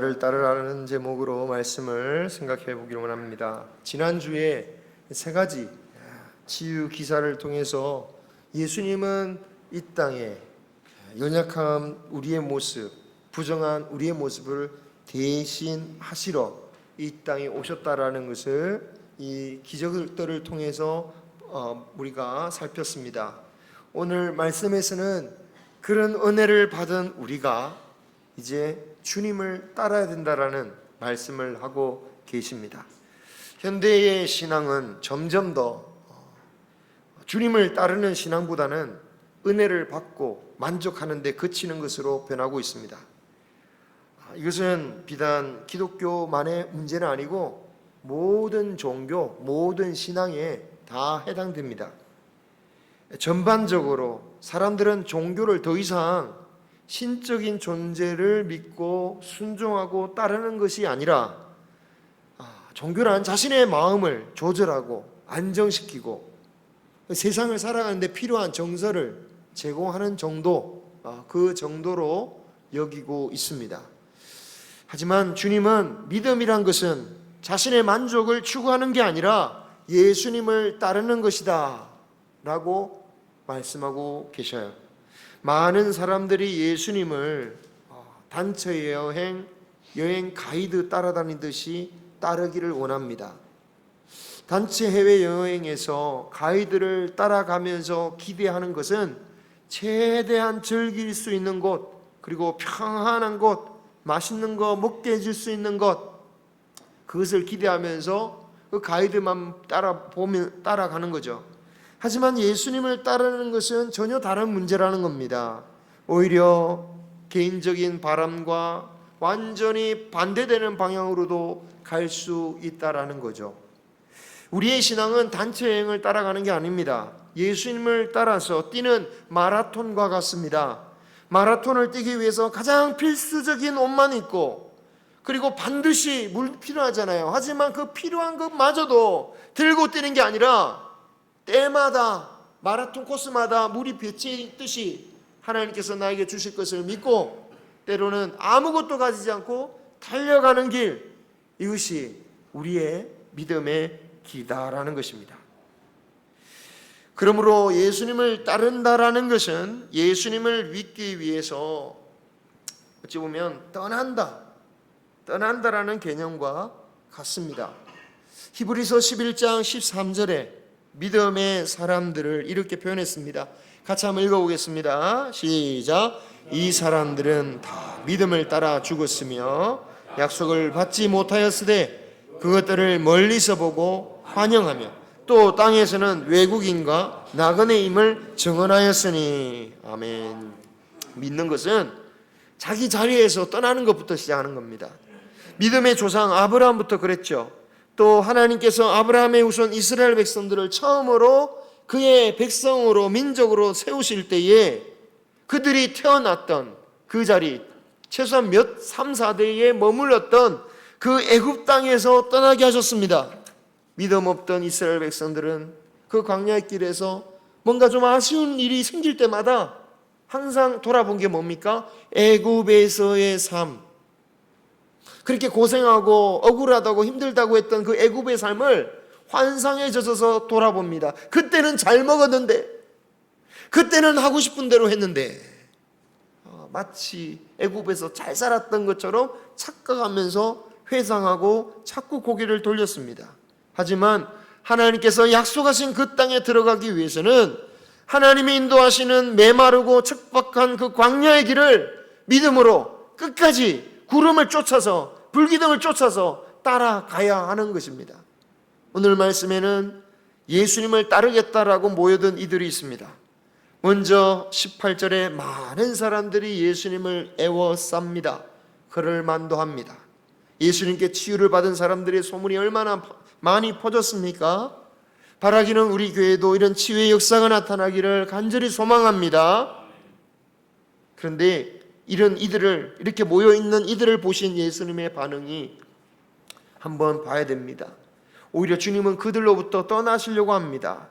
나를 따르라는 제목으로 말씀을 생각해 보기로 합니다. 지난주에 세 가지 치유 기사를 통해서 예수님은 이 땅에 연약한 우리의 모습, 부정한 우리의 모습을 대신 하시러 이 땅에 오셨다라는 것을 이 기적들을 통해서 우리가 살폈습니다. 오늘 말씀에서는 그런 은혜를 받은 우리가 이제 주님을 따라야 된다라는 말씀을 하고 계십니다. 현대의 신앙은 점점 더 주님을 따르는 신앙보다는 은혜를 받고 만족하는 데 그치는 것으로 변하고 있습니다. 이것은 비단 기독교만의 문제는 아니고 모든 종교, 모든 신앙에 다 해당됩니다. 전반적으로 사람들은 종교를 더 이상 신적인 존재를 믿고 순종하고 따르는 것이 아니라 종교란 자신의 마음을 조절하고 안정시키고 세상을 살아가는데 필요한 정서를 제공하는 정도, 그 정도로 여기고 있습니다. 하지만 주님은 믿음이란 것은 자신의 만족을 추구하는 게 아니라 예수님을 따르는 것이다 라고 말씀하고 계셔요. 많은 사람들이 예수님을 단체 여행 가이드 따라다니듯이 따르기를 원합니다. 단체 해외여행에서 가이드를 따라가면서 기대하는 것은 최대한 즐길 수 있는 곳, 그리고 평안한 곳, 맛있는 거 먹게 해줄 수 있는 것, 그것을 기대하면서 그 가이드만 따라가는 거죠. 하지만 예수님을 따르는 것은 전혀 다른 문제라는 겁니다. 오히려 개인적인 바람과 완전히 반대되는 방향으로도 갈 수 있다라는 거죠. 우리의 신앙은 단체 여행을 따라가는 게 아닙니다. 예수님을 따라서 뛰는 마라톤과 같습니다. 마라톤을 뛰기 위해서 가장 필수적인 옷만 입고, 그리고 반드시 물 필요하잖아요. 하지만 그 필요한 것마저도 들고 뛰는 게 아니라 때마다 마라톤 코스마다 물이 배치했듯이 하나님께서 나에게 주실 것을 믿고 때로는 아무것도 가지지 않고 달려가는 길, 이것이 우리의 믿음의 길이다라는 것입니다. 그러므로 예수님을 따른다라는 것은 예수님을 믿기 위해서 어찌 보면 떠난다라는 개념과 같습니다. 히브리서 11장 13절에 믿음의 사람들을 이렇게 표현했습니다. 같이 한번 읽어보겠습니다. 시작. 이 사람들은 다 믿음을 따라 죽었으며 약속을 받지 못하였으되 그것들을 멀리서 보고 환영하며 또 땅에서는 외국인과 나그네임을 증언하였으니. 아멘. 믿는 것은 자기 자리에서 떠나는 것부터 시작하는 겁니다. 믿음의 조상 아브라함부터 그랬죠. 또 하나님께서 아브라함의 후손 이스라엘 백성들을 처음으로 그의 백성으로 민족으로 세우실 때에 그들이 태어났던 그 자리, 최소한 3, 4대에 머물렀던 그 애굽 땅에서 떠나게 하셨습니다. 믿음 없던 이스라엘 백성들은 그 광야의 길에서 뭔가 좀 아쉬운 일이 생길 때마다 항상 돌아본 게 뭡니까? 애굽에서의 삶. 그렇게 고생하고 억울하다고 힘들다고 했던 그 애굽의 삶을 환상에 젖어서 돌아봅니다. 그때는 잘 먹었는데, 그때는 하고 싶은 대로 했는데, 마치 애굽에서 잘 살았던 것처럼 착각하면서 회상하고 자꾸 고개를 돌렸습니다. 하지만 하나님께서 약속하신 그 땅에 들어가기 위해서는 하나님이 인도하시는 메마르고 척박한 그 광야의 길을 믿음으로 끝까지 구름을 쫓아서, 불기둥을 쫓아서 따라가야 하는 것입니다. 오늘 말씀에는 예수님을 따르겠다라고 모여든 이들이 있습니다. 먼저 18절에 많은 사람들이 예수님을 애워쌉니다. 그를 만도합니다. 예수님께 치유를 받은 사람들의 소문이 얼마나 많이 퍼졌습니까? 바라기는 우리 교회도 이런 치유의 역사가 나타나기를 간절히 소망합니다. 그런데 이렇게 모여있는 이들을 보신 예수님의 반응이 한번 봐야 됩니다. 오히려 주님은 그들로부터 떠나시려고 합니다.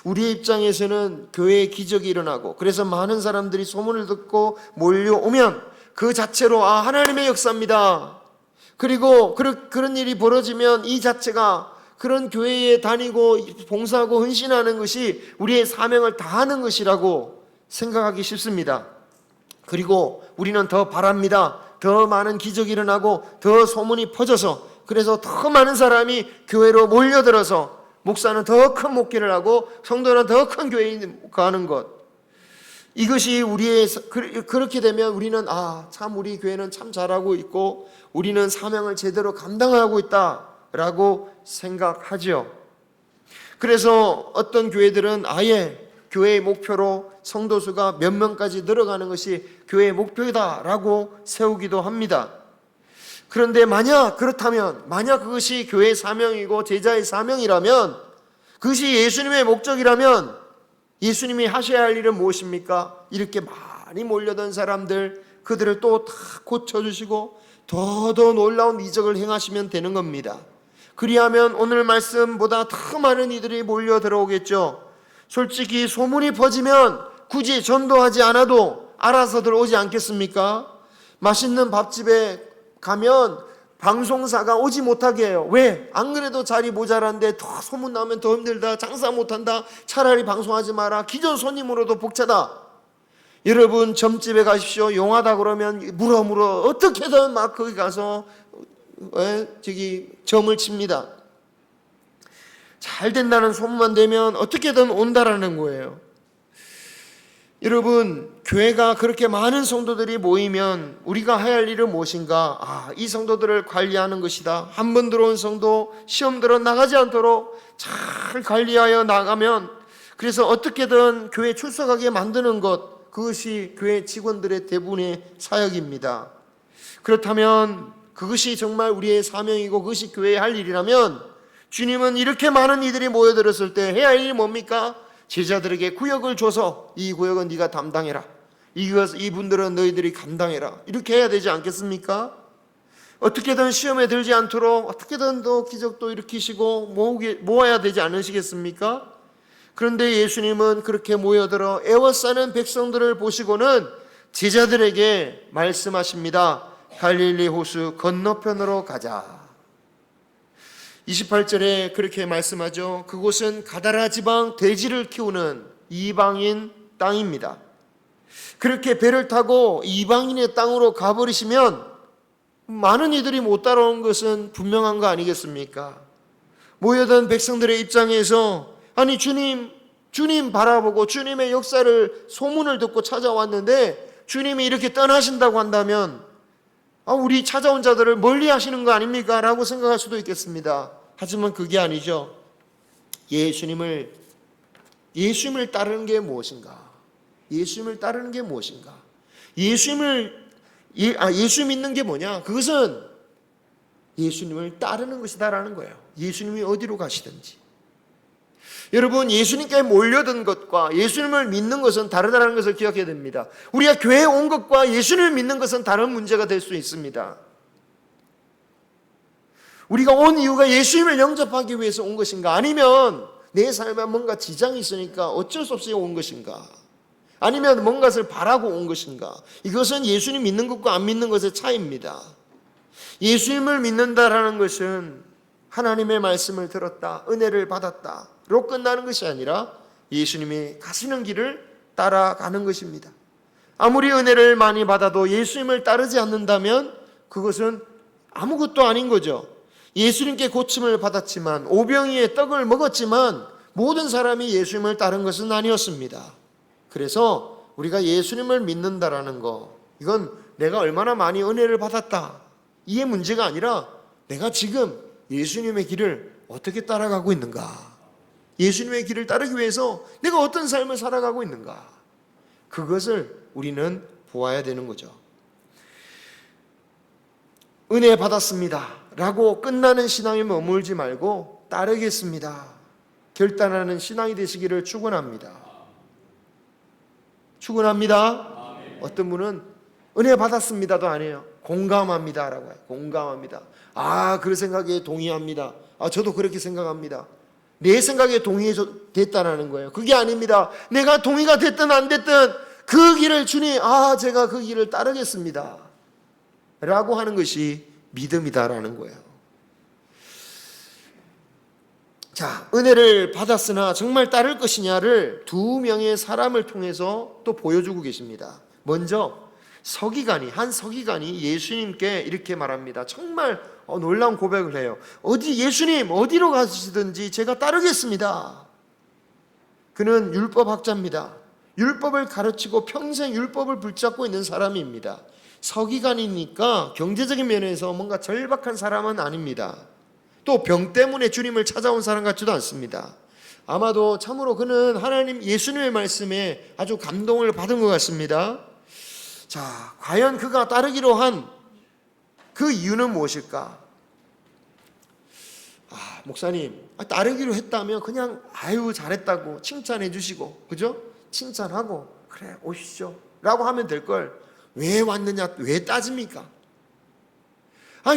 우리의 입장에서는 교회에 기적이 일어나고 그래서 많은 사람들이 소문을 듣고 몰려오면 그 자체로 하나님의 역사입니다. 그리고 그런 일이 벌어지면 이 자체가 그런 교회에 다니고 봉사하고 헌신하는 것이 우리의 사명을 다하는 것이라고 생각하기 쉽습니다. 그리고 우리는 더 바랍니다. 더 많은 기적이 일어나고 더 소문이 퍼져서, 그래서 더 많은 사람이 교회로 몰려들어서 목사는 더 큰 목회를 하고 성도는 더 큰 교회에 가는 것, 이것이 그렇게 되면 우리는 참 우리 교회는 참 잘하고 있고 우리는 사명을 제대로 감당하고 있다라고 생각하죠. 그래서 어떤 교회들은 아예 교회의 목표로 성도 수가 몇 명까지 늘어가는 것이 교회의 목표다라고 세우기도 합니다. 그런데 만약 그것이 교회의 사명이고 제자의 사명이라면, 그것이 예수님의 목적이라면 예수님이 하셔야 할 일은 무엇입니까? 이렇게 많이 몰려든 사람들, 그들을 또 다 고쳐주시고 더 놀라운 이적을 행하시면 되는 겁니다. 그리하면 오늘 말씀보다 더 많은 이들이 몰려 들어오겠죠. 솔직히 소문이 퍼지면 굳이 전도하지 않아도 알아서들 오지 않겠습니까? 맛있는 밥집에 가면 방송사가 오지 못하게 해요. 왜? 안 그래도 자리 모자란데 더 소문 나면 더 힘들다, 장사 못한다, 차라리 방송하지 마라, 기존 손님으로도 벅차다. 여러분 점집에 가십시오. 용하다 그러면 물어 어떻게든 막 거기 가서 점을 칩니다. 잘 된다는 소문만 되면 어떻게든 온다라는 거예요. 여러분, 교회가 그렇게 많은 성도들이 모이면 우리가 해야 할 일은 무엇인가? 이 성도들을 관리하는 것이다. 한 번 들어온 성도 시험 들어 나가지 않도록 잘 관리하여 나가면, 그래서 어떻게든 교회 출석하게 만드는 것, 그것이 교회 직원들의 대부분의 사역입니다. 그렇다면 그것이 정말 우리의 사명이고 그것이 교회의 할 일이라면, 주님은 이렇게 많은 이들이 모여들었을 때 해야 할 일이 뭡니까? 제자들에게 구역을 줘서 이 구역은 네가 담당해라, 이분들은 너희들이 감당해라, 이렇게 해야 되지 않겠습니까? 어떻게든 시험에 들지 않도록 어떻게든 또 기적도 일으키시고 모아야 되지 않으시겠습니까? 그런데 예수님은 그렇게 모여들어 애워싸는 백성들을 보시고는 제자들에게 말씀하십니다. 갈릴리 호수 건너편으로 가자. 28절에 그렇게 말씀하죠. 그곳은 가다라 지방 돼지를 키우는 이방인 땅입니다. 그렇게 배를 타고 이방인의 땅으로 가버리시면 많은 이들이 못 따라온 것은 분명한 거 아니겠습니까? 모여든 백성들의 입장에서 아니 주님 바라보고 주님의 역사를 소문을 듣고 찾아왔는데 주님이 이렇게 떠나신다고 한다면 우리 찾아온 자들을 멀리 하시는 거 아닙니까? 라고 생각할 수도 있겠습니다. 하지만 그게 아니죠. 예수님을 따르는 게 무엇인가? 예수님을 따르는 게 무엇인가? 예수 믿는 게 뭐냐? 그것은 예수님을 따르는 것이다라는 거예요. 예수님이 어디로 가시든지. 여러분, 예수님께 몰려든 것과 예수님을 믿는 것은 다르다는 것을 기억해야 됩니다. 우리가 교회에 온 것과 예수님을 믿는 것은 다른 문제가 될 수 있습니다. 우리가 온 이유가 예수님을 영접하기 위해서 온 것인가? 아니면 내 삶에 뭔가 지장이 있으니까 어쩔 수 없이 온 것인가? 아니면 뭔가를 바라고 온 것인가? 이것은 예수님 믿는 것과 안 믿는 것의 차이입니다. 예수님을 믿는다라는 것은 하나님의 말씀을 들었다, 은혜를 받았다로 끝나는 것이 아니라 예수님이 가시는 길을 따라가는 것입니다. 아무리 은혜를 많이 받아도 예수님을 따르지 않는다면 그것은 아무것도 아닌 거죠. 예수님께 고침을 받았지만, 오병이의 떡을 먹었지만 모든 사람이 예수님을 따른 것은 아니었습니다. 그래서 우리가 예수님을 믿는다라는 거, 이건 내가 얼마나 많이 은혜를 받았다, 이게 문제가 아니라 내가 지금 예수님의 길을 어떻게 따라가고 있는가, 예수님의 길을 따르기 위해서 내가 어떤 삶을 살아가고 있는가, 그것을 우리는 보아야 되는 거죠. 은혜 받았습니다 라고 끝나는 신앙에 머물지 말고 따르겠습니다, 결단하는 신앙이 되시기를 축원합니다. 어떤 분은 은혜 받았습니다도 안 해요. 공감합니다라고 해요. 공감합니다. 그 생각에 동의합니다. 저도 그렇게 생각합니다. 내 생각에 동의됐다는 거예요. 그게 아닙니다. 내가 동의가 됐든 안 됐든 그 길을 주님, 제가 그 길을 따르겠습니다, 라고 하는 것이 믿음이다라는 거예요. 자, 은혜를 받았으나 정말 따를 것이냐를 두 명의 사람을 통해서 또 보여주고 계십니다. 먼저 한 서기관이 예수님께 이렇게 말합니다. 정말 놀라운 고백을 해요. 예수님 어디로 가시든지 제가 따르겠습니다. 그는 율법학자입니다. 율법을 가르치고 평생 율법을 붙잡고 있는 사람입니다. 서기관이니까 경제적인 면에서 뭔가 절박한 사람은 아닙니다. 또 병 때문에 주님을 찾아온 사람 같지도 않습니다. 아마도 참으로 그는 예수님의 말씀에 아주 감동을 받은 것 같습니다. 자, 과연 그가 따르기로 한 그 이유는 무엇일까? 목사님, 따르기로 했다면 그냥 잘했다고 칭찬해 주시고, 그죠? 칭찬하고 그래 오십시오 라고 하면 될 걸 왜 왔느냐, 왜 따집니까?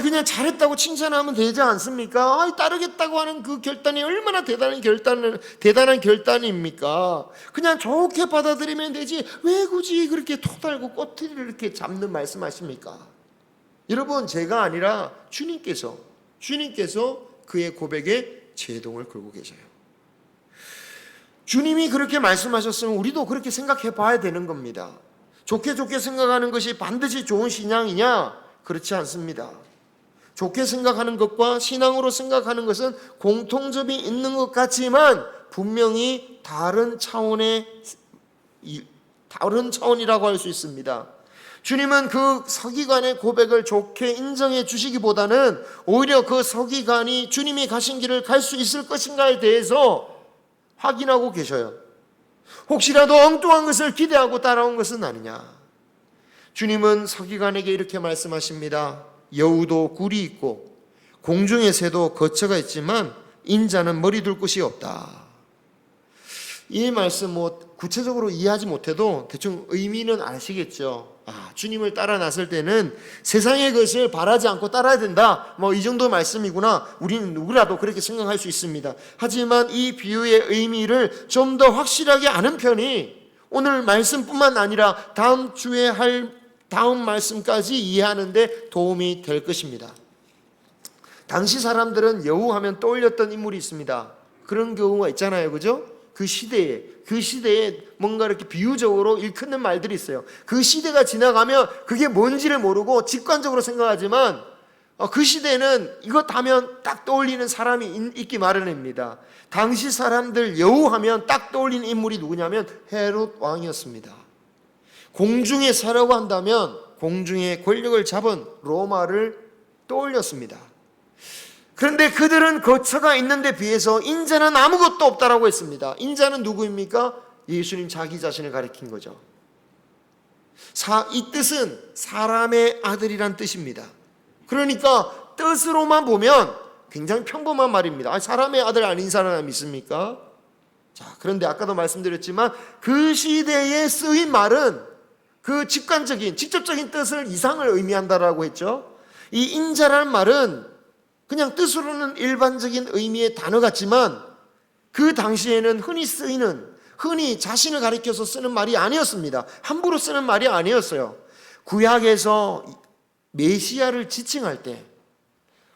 그냥 잘했다고 칭찬하면 되지 않습니까? 따르겠다고 하는 그 결단이 얼마나 대단한 결단입니까? 그냥 좋게 받아들이면 되지 왜 굳이 그렇게 토달고 꼬투리를 이렇게 잡는 말씀하십니까? 여러분, 제가 아니라 주님께서 그의 고백에 제동을 걸고 계셔요. 주님이 그렇게 말씀하셨으면 우리도 그렇게 생각해 봐야 되는 겁니다. 좋게 생각하는 것이 반드시 좋은 신앙이냐? 그렇지 않습니다. 좋게 생각하는 것과 신앙으로 생각하는 것은 공통점이 있는 것 같지만 분명히 다른 차원이라고 할 수 있습니다. 주님은 그 서기관의 고백을 좋게 인정해 주시기보다는 오히려 그 서기관이 주님이 가신 길을 갈 수 있을 것인가에 대해서 확인하고 계셔요. 혹시라도 엉뚱한 것을 기대하고 따라온 것은 아니냐. 주님은 서기관에게 이렇게 말씀하십니다. 여우도 굴이 있고 공중의 새도 거처가 있지만 인자는 머리 둘 곳이 없다. 이 말씀 구체적으로 이해하지 못해도 대충 의미는 아시겠죠. 주님을 따라 나설 때는 세상의 것을 바라지 않고 따라야 된다, 이 정도 말씀이구나. 우리는 누구라도 그렇게 생각할 수 있습니다. 하지만 이 비유의 의미를 좀 더 확실하게 아는 편이 오늘 말씀뿐만 아니라 다음 주에 할 다음 말씀까지 이해하는데 도움이 될 것입니다. 당시 사람들은 여우하면 떠올렸던 인물이 있습니다. 그런 경우가 있잖아요, 그죠? 그 시대에 뭔가 이렇게 비유적으로 일컫는 말들이 있어요. 그 시대가 지나가면 그게 뭔지를 모르고 직관적으로 생각하지만 그 시대에는 이것 하면 딱 떠올리는 사람이 있기 마련입니다. 당시 사람들 여우하면 딱 떠올리는 인물이 누구냐면 헤롯 왕이었습니다. 공중에 서라고 한다면 공중의 권력을 잡은 로마를 떠올렸습니다. 그런데 그들은 거처가 있는데 비해서 인자는 아무것도 없다라고 했습니다. 인자는 누구입니까? 예수님 자기 자신을 가리킨 거죠. 이 뜻은 사람의 아들이란 뜻입니다. 그러니까 뜻으로만 보면 굉장히 평범한 말입니다. 사람의 아들 아닌 사람 있습니까? 자, 그런데 아까도 말씀드렸지만 그 시대에 쓰인 말은 그 직접적인 뜻을 이상을 의미한다라고 했죠. 이 인자라는 말은 그냥 뜻으로는 일반적인 의미의 단어 같지만 그 당시에는 흔히 자신을 가리켜서 쓰는 말이 아니었습니다. 함부로 쓰는 말이 아니었어요. 구약에서 메시아를 지칭할 때,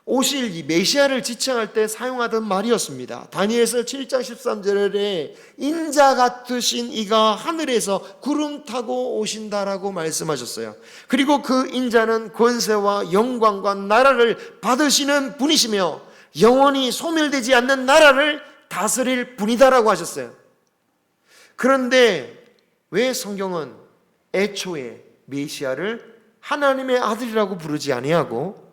오실 이 메시아를 지칭할 때 사용하던 말이었습니다. 다니엘서 7장 13절에 인자 같으신 이가 하늘에서 구름 타고 오신다라고 말씀하셨어요. 그리고 그 인자는 권세와 영광과 나라를 받으시는 분이시며 영원히 소멸되지 않는 나라를 다스릴 분이다라고 하셨어요. 그런데 왜 성경은 애초에 메시아를 하나님의 아들이라고 부르지 아니하고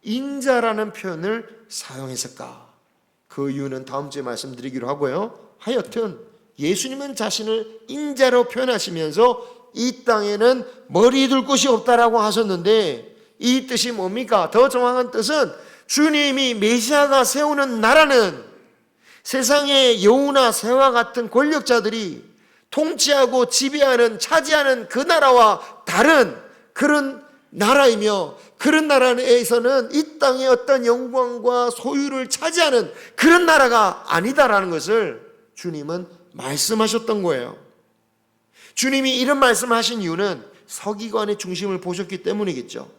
인자라는 표현을 사용했을까? 그 이유는 다음 주에 말씀드리기로 하고요. 하여튼 예수님은 자신을 인자로 표현하시면서 이 땅에는 머리 둘 곳이 없다라고 하셨는데 이 뜻이 뭡니까? 더 정확한 뜻은 주님이 메시아가 세우는 나라는 세상의 여우나 새와 같은 권력자들이 통치하고 지배하는 차지하는 그 나라와 다른 그런 나라이며 그런 나라에서는 이 땅의 어떤 영광과 소유를 차지하는 그런 나라가 아니다라는 것을 주님은 말씀하셨던 거예요. 주님이 이런 말씀을 하신 이유는 서기관의 중심을 보셨기 때문이겠죠.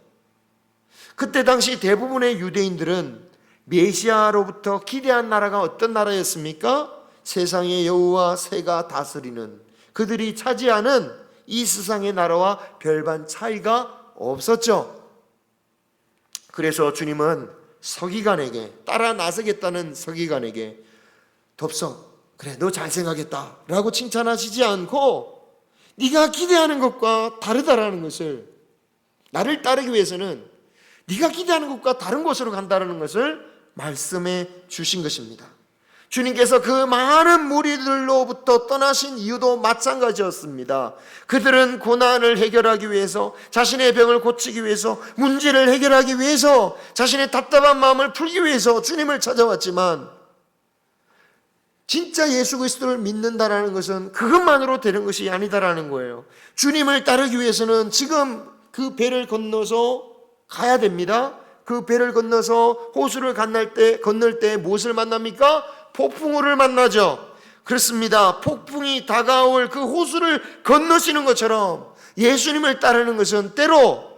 그때 당시 대부분의 유대인들은 메시아로부터 기대한 나라가 어떤 나라였습니까? 세상의 여우와 새가 다스리는, 그들이 차지하는 이 세상의 나라와 별반 차이가 없었죠. 그래서 주님은 서기관에게, 따라 나서겠다는 서기관에게 덥석, 그래 너 잘 생각했다 라고 칭찬하시지 않고 네가 기대하는 것과 다르다라는 것을, 나를 따르기 위해서는 네가 기대하는 것과 다른 곳으로 간다는 것을 말씀해 주신 것입니다. 주님께서 그 많은 무리들로부터 떠나신 이유도 마찬가지였습니다. 그들은 고난을 해결하기 위해서, 자신의 병을 고치기 위해서, 문제를 해결하기 위해서, 자신의 답답한 마음을 풀기 위해서 주님을 찾아왔지만, 진짜 예수 그리스도를 믿는다라는 것은 그것만으로 되는 것이 아니다라는 거예요. 주님을 따르기 위해서는 지금 그 배를 건너서 가야 됩니다. 그 배를 건너서 호수를 건널 때 무엇을 만납니까? 폭풍우를 만나죠. 그렇습니다. 폭풍이 다가올 그 호수를 건너시는 것처럼 예수님을 따르는 것은 때로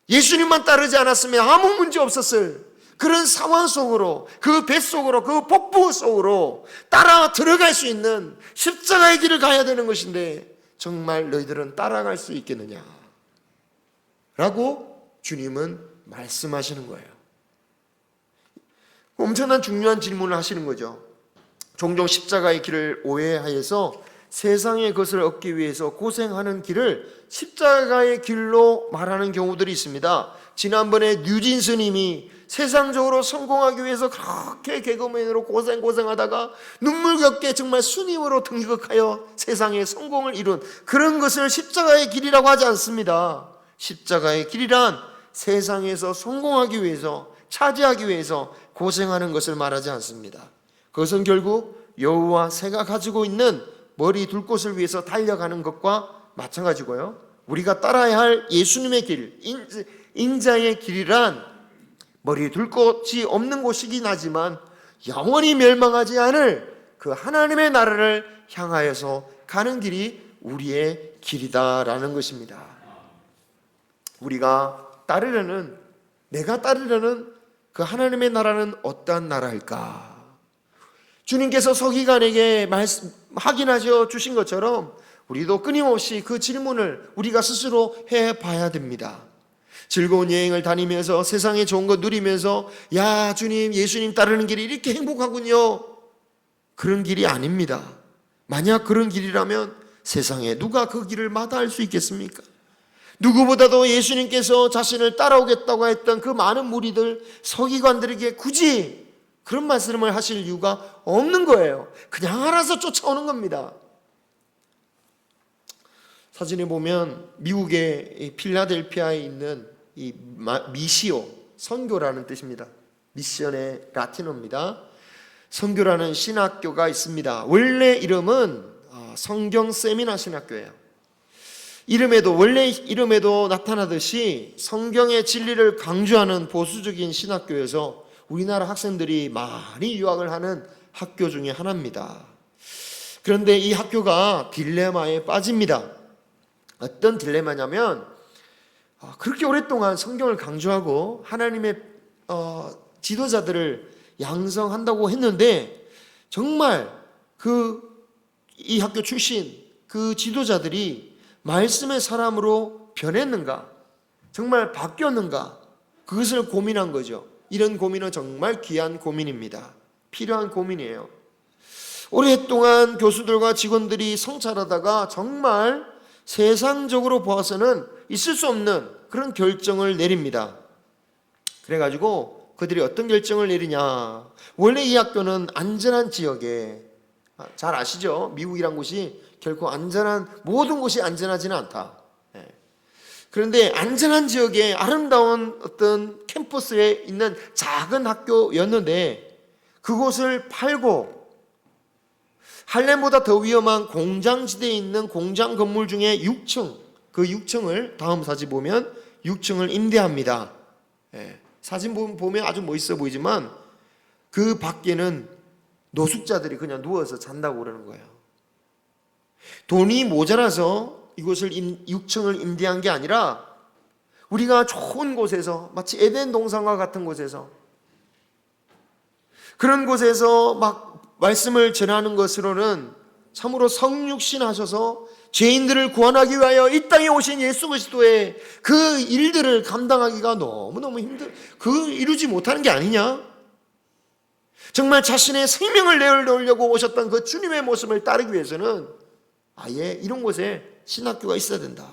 예수님만 따르지 않았으면 아무 문제 없었을 그런 상황 속으로, 그 배 속으로, 그 폭풍 속으로 따라 들어갈 수 있는 십자가의 길을 가야 되는 것인데 정말 너희들은 따라갈 수 있겠느냐 라고 주님은 말씀하시는 거예요. 엄청난 중요한 질문을 하시는 거죠. 종종 십자가의 길을 오해하여서 세상의 것을 얻기 위해서 고생하는 길을 십자가의 길로 말하는 경우들이 있습니다. 지난번에 뉴진 스님이 세상적으로 성공하기 위해서 그렇게 개그맨으로 고생하다가 눈물겹게 정말 스님으로 등극하여 세상에 성공을 이룬 그런 것을 십자가의 길이라고 하지 않습니다. 십자가의 길이란 세상에서 성공하기 위해서, 차지하기 위해서 고생하는 것을 말하지 않습니다. 그것은 결국 여우와 새가 가지고 있는 머리 둘 곳을 위해서 달려가는 것과 마찬가지고요. 우리가 따라야 할 예수님의 길, 인자의 길이란 머리 둘 곳이 없는 곳이긴 하지만 영원히 멸망하지 않을 그 하나님의 나라를 향하여서 가는 길이 우리의 길이다라는 것입니다. 우리가 따르려는, 내가 따르려는 그 하나님의 나라는 어떠한 나라일까? 주님께서 서기관에게 확인하셔 주신 것처럼 우리도 끊임없이 그 질문을 우리가 스스로 해봐야 됩니다. 즐거운 여행을 다니면서 세상에 좋은 거 누리면서 야 주님, 예수님 따르는 길이 이렇게 행복하군요. 그런 길이 아닙니다. 만약 그런 길이라면 세상에 누가 그 길을 마다할 수 있겠습니까? 누구보다도 예수님께서 자신을 따라오겠다고 했던 그 많은 무리들, 서기관들에게 굳이 그런 말씀을 하실 이유가 없는 거예요. 그냥 알아서 쫓아오는 겁니다. 사진에 보면 미국의 필라델피아에 있는 이 미시오, 선교라는 뜻입니다. 미션의 라틴어입니다. 선교라는 신학교가 있습니다. 원래 이름은 성경 세미나 신학교예요. 원래 이름에도 나타나듯이 성경의 진리를 강조하는 보수적인 신학교여서 우리나라 학생들이 많이 유학을 하는 학교 중에 하나입니다. 그런데 이 학교가 딜레마에 빠집니다. 어떤 딜레마냐면 그렇게 오랫동안 성경을 강조하고 하나님의 지도자들을 양성한다고 했는데 정말 이 학교 출신 그 지도자들이 말씀의 사람으로 변했는가? 정말 바뀌었는가? 그것을 고민한 거죠. 이런 고민은 정말 귀한 고민입니다. 필요한 고민이에요. 오랫동안 교수들과 직원들이 성찰하다가 정말 세상적으로 보아서는 있을 수 없는 그런 결정을 내립니다. 그래가지고 그들이 어떤 결정을 내리냐? 원래 이 학교는 안전한 지역에, 잘 아시죠? 미국이란 곳이 결코 모든 곳이 안전하지는 않다. 그런데 안전한 지역에 아름다운 어떤 캠퍼스에 있는 작은 학교였는데 그곳을 팔고 할렘보다 더 위험한 공장지대에 있는 공장 건물 중에 6층, 그 6층을 다음 사진 보면 6층을 임대합니다. 사진 보면 아주 멋있어 보이지만 그 밖에는 노숙자들이 그냥 누워서 잔다고 그러는 거예요. 돈이 모자라서 이곳을 6층을 임대한 게 아니라 우리가 좋은 곳에서, 마치 에덴 동산과 같은 곳에서, 그런 곳에서 막 말씀을 전하는 것으로는 참으로 성육신 하셔서 죄인들을 구원하기 위하여 이 땅에 오신 예수 그리스도의 그 일들을 감당하기가 너무너무 이루지 못하는 게 아니냐? 정말 자신의 생명을 내어놓으려고 오셨던 그 주님의 모습을 따르기 위해서는 아예 이런 곳에 신학교가 있어야 된다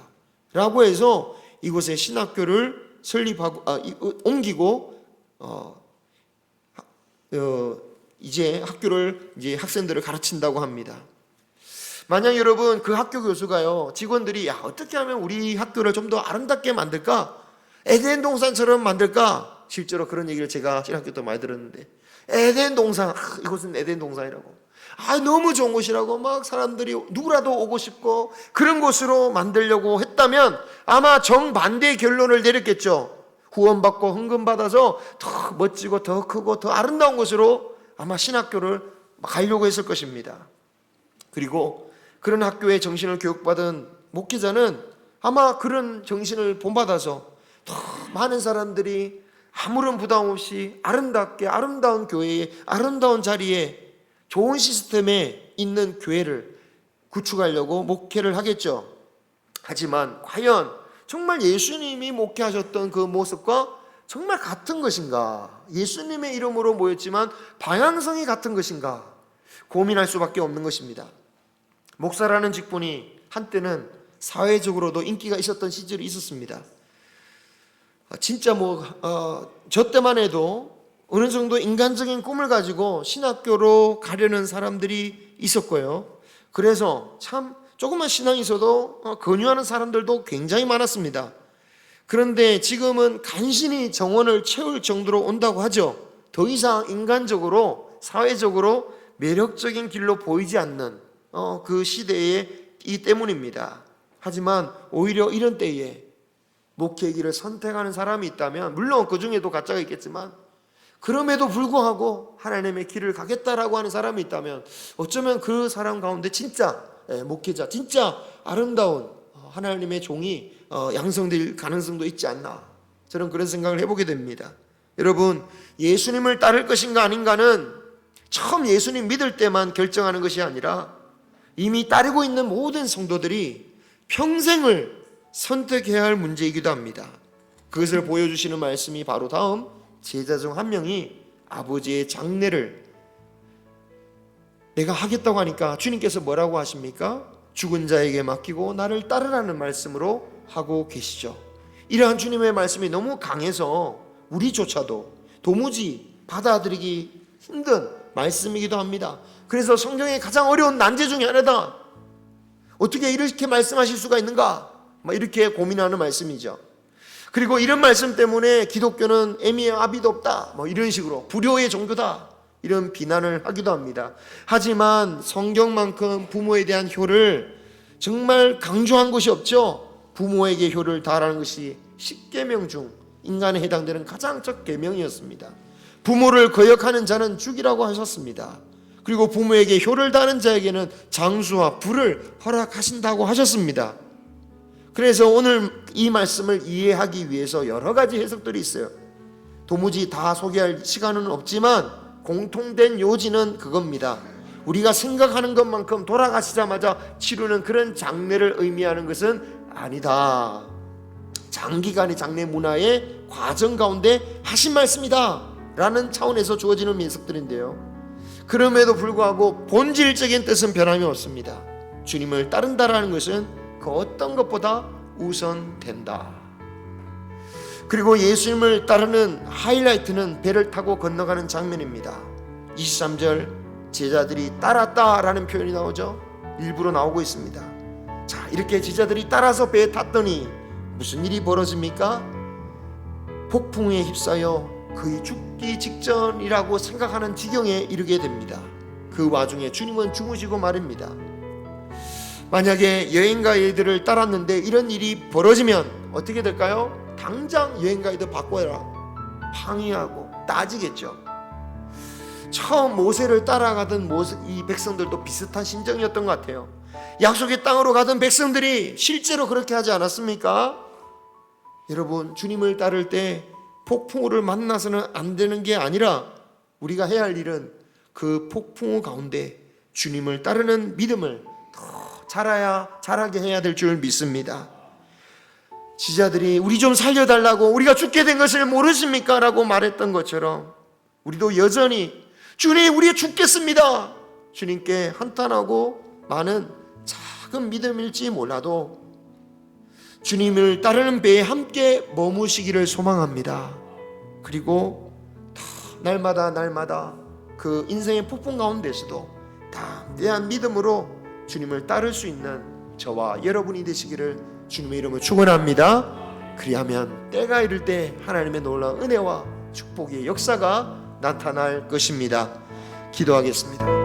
라고 해서 이곳에 신학교를 설립하고 옮기고 이제 학교를 이제 학생들을 가르친다고 합니다. 만약 여러분 그 학교 교수가요, 직원들이 어떻게 하면 우리 학교를 좀 더 아름답게 만들까, 에덴 동산처럼 만들까, 실제로 그런 얘기를 제가 신학교 때 많이 들었는데, 에덴 동산, 이곳은 에덴 동산이라고, 너무 좋은 곳이라고 막 사람들이 누구라도 오고 싶고 그런 곳으로 만들려고 했다면 아마 정반대의 결론을 내렸겠죠. 후원받고 헌금받아서 더 멋지고 더 크고 더 아름다운 곳으로 아마 신학교를 가려고 했을 것입니다. 그리고 그런 학교의 정신을 교육받은 목회자는 아마 그런 정신을 본받아서 더 많은 사람들이 아무런 부담 없이 아름답게, 아름다운 교회에, 아름다운 자리에, 좋은 시스템에 있는 교회를 구축하려고 목회를 하겠죠. 하지만 과연 정말 예수님이 목회하셨던 그 모습과 정말 같은 것인가? 예수님의 이름으로 모였지만 방향성이 같은 것인가? 고민할 수밖에 없는 것입니다. 목사라는 직분이 한때는 사회적으로도 인기가 있었던 시절이 있었습니다. 진짜 저 때만 해도 어느 정도 인간적인 꿈을 가지고 신학교로 가려는 사람들이 있었고요. 그래서 참 조금만 신앙이 있어도 권유하는 사람들도 굉장히 많았습니다. 그런데 지금은 간신히 정원을 채울 정도로 온다고 하죠. 더 이상 인간적으로, 사회적으로 매력적인 길로 보이지 않는 그 시대이기 때문입니다. 하지만 오히려 이런 때에 목회의 길을 선택하는 사람이 있다면, 물론 그 중에도 가짜가 있겠지만 그럼에도 불구하고 하나님의 길을 가겠다라고 하는 사람이 있다면 어쩌면 그 사람 가운데 진짜 목회자, 진짜 아름다운 하나님의 종이 양성될 가능성도 있지 않나, 저는 그런 생각을 해보게 됩니다. 여러분, 예수님을 따를 것인가 아닌가는 처음 예수님 믿을 때만 결정하는 것이 아니라 이미 따르고 있는 모든 성도들이 평생을 선택해야 할 문제이기도 합니다. 그것을 보여주시는 말씀이 바로 다음 제자 중 한 명이 아버지의 장례를 내가 하겠다고 하니까 주님께서 뭐라고 하십니까? 죽은 자에게 맡기고 나를 따르라는 말씀으로 하고 계시죠. 이러한 주님의 말씀이 너무 강해서 우리조차도 도무지 받아들이기 힘든 말씀이기도 합니다. 그래서 성경의 가장 어려운 난제 중에 하나다. 어떻게 이렇게 말씀하실 수가 있는가? 이렇게 고민하는 말씀이죠. 그리고 이런 말씀 때문에 기독교는 애미의 아비도 없다, 이런 식으로 불효의 종교다, 이런 비난을 하기도 합니다. 하지만 성경만큼 부모에 대한 효를 정말 강조한 것이 없죠. 부모에게 효를 다하라는 것이 10계명 중 인간에 해당되는 가장 첫 계명이었습니다. 부모를 거역하는 자는 죽이라고 하셨습니다. 그리고 부모에게 효를 다하는 자에게는 장수와 부를 허락하신다고 하셨습니다. 그래서 오늘 이 말씀을 이해하기 위해서 여러 가지 해석들이 있어요. 도무지 다 소개할 시간은 없지만 공통된 요지는 그겁니다. 우리가 생각하는 것만큼 돌아가시자마자 치르는 그런 장례를 의미하는 것은 아니다. 장기간의 장례 문화의 과정 가운데 하신 말씀이다 라는 차원에서 주어지는 해석들인데요, 그럼에도 불구하고 본질적인 뜻은 변함이 없습니다. 주님을 따른다라는 것은 그 어떤 것보다 우선된다. 그리고 예수님을 따르는 하이라이트는 배를 타고 건너가는 장면입니다. 23절 제자들이 따랐다라는 표현이 나오죠. 일부러 나오고 있습니다. 자, 이렇게 제자들이 따라서 배에 탔더니 무슨 일이 벌어집니까? 폭풍에 휩싸여 거의 죽기 직전이라고 생각하는 지경에 이르게 됩니다. 그 와중에 주님은 주무시고 말입니다. 만약에 여행 가이드를 따랐는데 이런 일이 벌어지면 어떻게 될까요? 당장 여행 가이드 바꿔라, 항의하고 따지겠죠. 처음 모세를 따라가던 이 백성들도 비슷한 심정이었던 것 같아요. 약속의 땅으로 가던 백성들이 실제로 그렇게 하지 않았습니까? 여러분, 주님을 따를 때 폭풍우를 만나서는 안 되는 게 아니라 우리가 해야 할 일은 그 폭풍우 가운데 주님을 따르는 믿음을 더 자라게 해야 될 줄 믿습니다. 지자들이 우리 좀 살려달라고 우리가 죽게 된 것을 모르십니까? 라고 말했던 것처럼 우리도 여전히 주님, 우리 죽겠습니다, 주님께 한탄하고 많은 작은 믿음일지 몰라도 주님을 따르는 배에 함께 머무시기를 소망합니다. 그리고 날마다 그 인생의 폭풍 가운데서도 담대한 믿음으로 주님을 따를 수 있는 저와 여러분이 되시기를 주님의 이름으로 축원합니다. 그리하면 때가 이를 때 하나님의 놀라운 은혜와 축복의 역사가 나타날 것입니다. 기도하겠습니다.